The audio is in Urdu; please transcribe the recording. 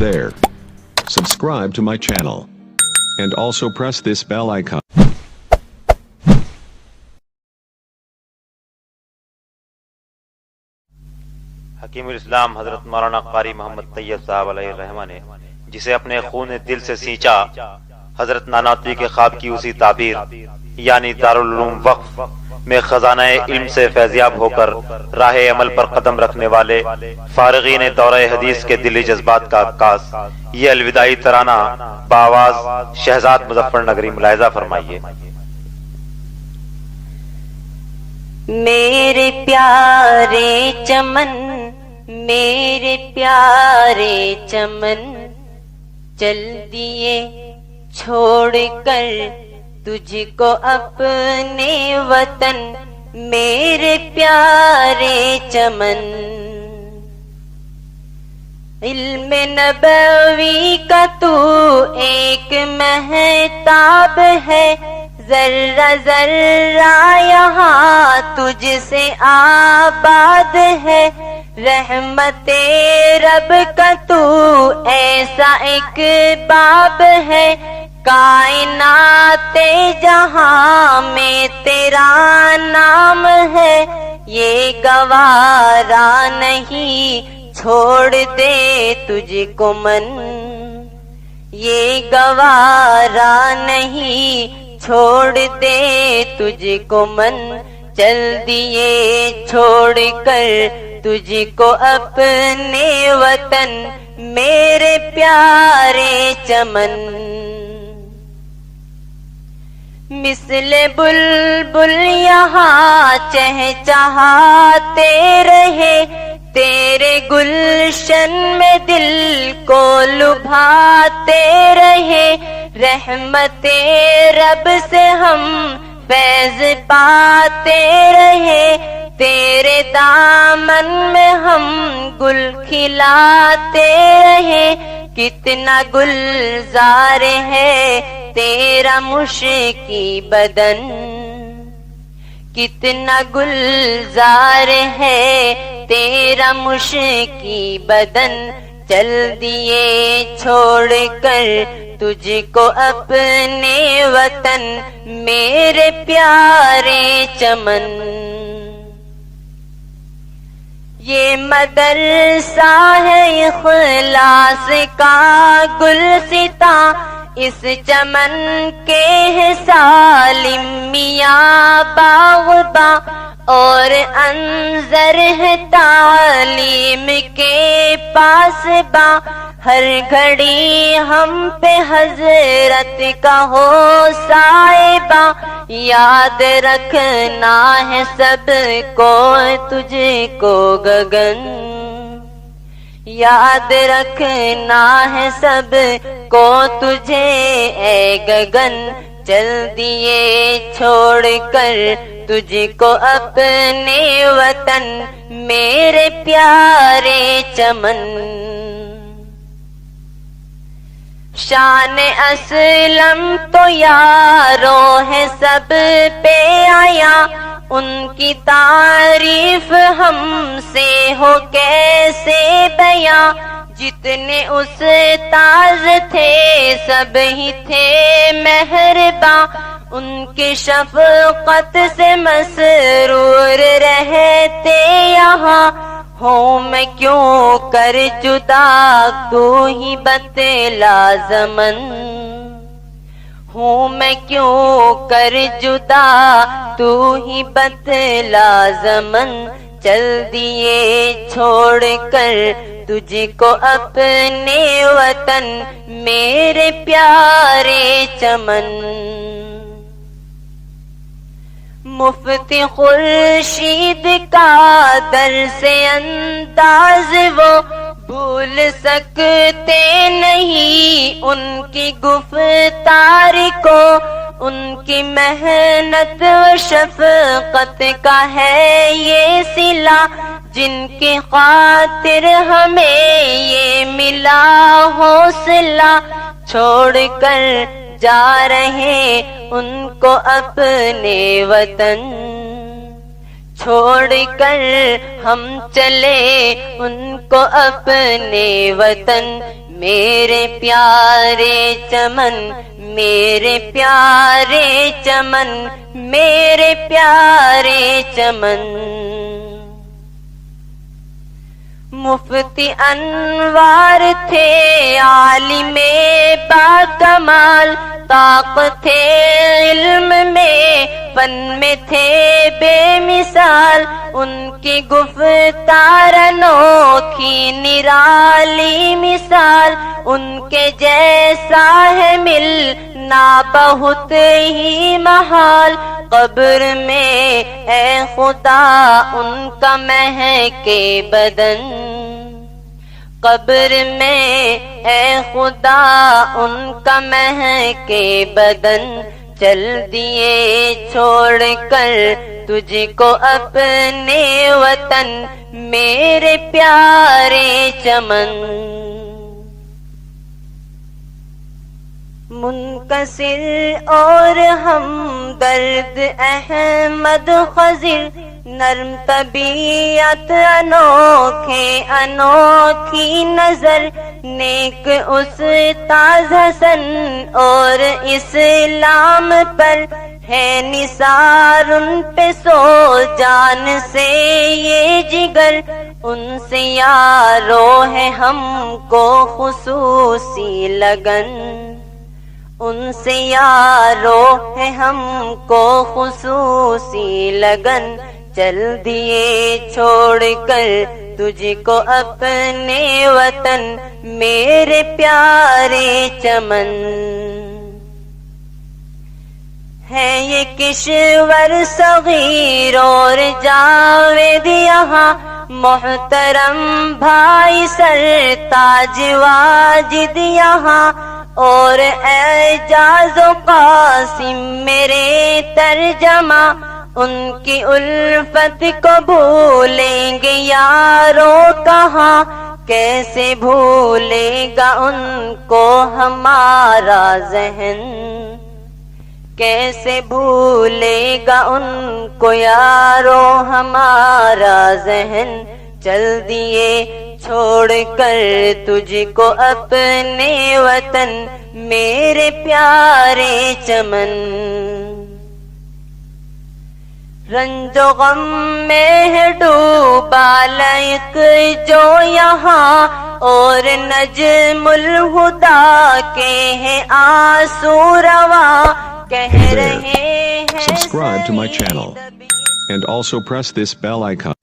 there. Subscribe to my channel. And also press this bell icon. حکیم الاسلام حضرت مولانا قاری محمد طیب صاحب علیہ الرحمہ نے جسے اپنے خون دل سے سینچا، حضرت نانوتوی کے خواب کی اسی تعبیر یعنی دارالعلوم وقف میں خزانہ علم سے فیضیاب ہو کر راہ عمل پر قدم رکھنے والے فارغین دورہ حدیث کے دلی جذبات کا عکاس یہ الوداعی ترانہ بآواز شہزاد مظفر نگری ملاحظہ فرمائیے۔ میرے پیارے چمن، میرے پیارے چمن، چل دیے چھوڑ کر تجھ کو اپنے وطن، میرے پیارے چمن۔ علم نبوی کا تو ایک مہتاب ہے، ذرہ ذرہ یہاں تجھ سے آباد ہے، رحمت رب کا تو ایسا ایک باب ہے، کائنات جہاں میں تیرا نام ہے، یہ گوارا نہیں چھوڑ دے تجھ کو من، یہ گوارا نہیں چھوڑ دے تجھ کو من، چل دیے چھوڑ کر تجھ کو اپنے وطن، میرے پیارے چمن۔ مثل بلبل یہاں چہچہاتے رہے، تیرے گلشن میں دل کو لبھاتے رہے، رحمت رب سے ہم فیض پاتے رہے، تیرے دامن میں ہم گل کھلاتے رہے، کتنا گلزار ہے تیرا مشکی بدن، کتنا گلزار ہے تیرا مشکی بدن، چل دیے چھوڑ کر تجھ کو اپنے وطن، میرے پیارے چمن۔ یہ مدرسہ ہے اخلاص کا گلستاں، اس چمن کے ہے سالم میاں باغباں، اور انظر ہے تعلیم کے پاسباں، ہر گھڑی ہم پہ حضرت کا ہو صاحباں، یاد رکھنا ہے سب کو تجھ کو گگن، یاد رکھنا ہے سب کو تجھے اے گگن، چل دیے چھوڑ کر تجھ کو اپنے وطن، میرے پیارے چمن۔ شان اسلم تو یاروں ہے سب پہ آیا، ان کی تعریف ہم سے ہو کیسے بیاں، جتنے استاذ تھے سب ہی تھے مہرباں، ان کی شفقت سے مسرور رہتے یہاں، ہوں میں کیوں کر جدا تو ہی بتلا زمن، ہوں میں کیوں کر جدا تو ہی بتلا زمن، چل دیے چھوڑ کر تجھ کو اپنے وطن، میرے پیارے چمن۔ مفتی خورشید کا در سے انداز وہ بھول سکتے نہیں، ان کی گفتار کو، ان کی محنت و شفقت کا ہے یہ صلہ، جن کی خاطر ہمیں یہ ملا حوصلہ، چھوڑ کر جا رہے ان کو اپنے وطن، چھوڑ کر ہم چلے ان کو اپنے وطن، میرے پیارے چمن، میرے پیارے چمن، میرے پیارے چمن۔ مفتی انوار تھے عالم باکمال، طاقت تھے علم میں، فن میں تھے بے مثال، ان کی گفتار انوکھی نرالی مثال، ان کے جیسا ہے ملنا بہت ہی محال، قبر میں اے خدا ان کا مہکے بدن، قبر میں اے خدا ان کا مہکے بدن، چل دیے چھوڑ کر تجھ کو اپنے وطن، میرے پیارے چمن۔ منکسر اور ہمدرد احمد خضر، نرم طبیعت انوکھے انوکھی نظر، نیک استاذ حسن اور اسلام پر ہے نثار ان پہ سو جان سے یہ جگر، ان سے یارو ہے ہم کو خصوصی لگن، ان سے یارو ہے ہم کو خصوصی لگن، چل دیے چھوڑ کر تجھ کو اپنے وطن، میرے پیارے چمن۔ ہے یہ کشور صغیر اور جاوید یہاں، محترم بھائی سرتاج واجد یہاں، اور اعجاز و قاسم میرے ترجمہ، ان کی الفت کو بھولیں گے یارو کہاں، کیسے بھولے گا ان کو ہمارا ذہن، کیسے بھولے گا ان کو یارو ہمارا ذہن، چل دیے چھوڑ کر تجھ کو اپنے وطن، میرے پیارے چمن۔ رنج و غم میں ہے ڈوبا لائق جو یہاں، اور نجم الہدا کے ہیں آنسو رواں، کہہ رہے ہیں Subscribe to my channel and also press this bell icon.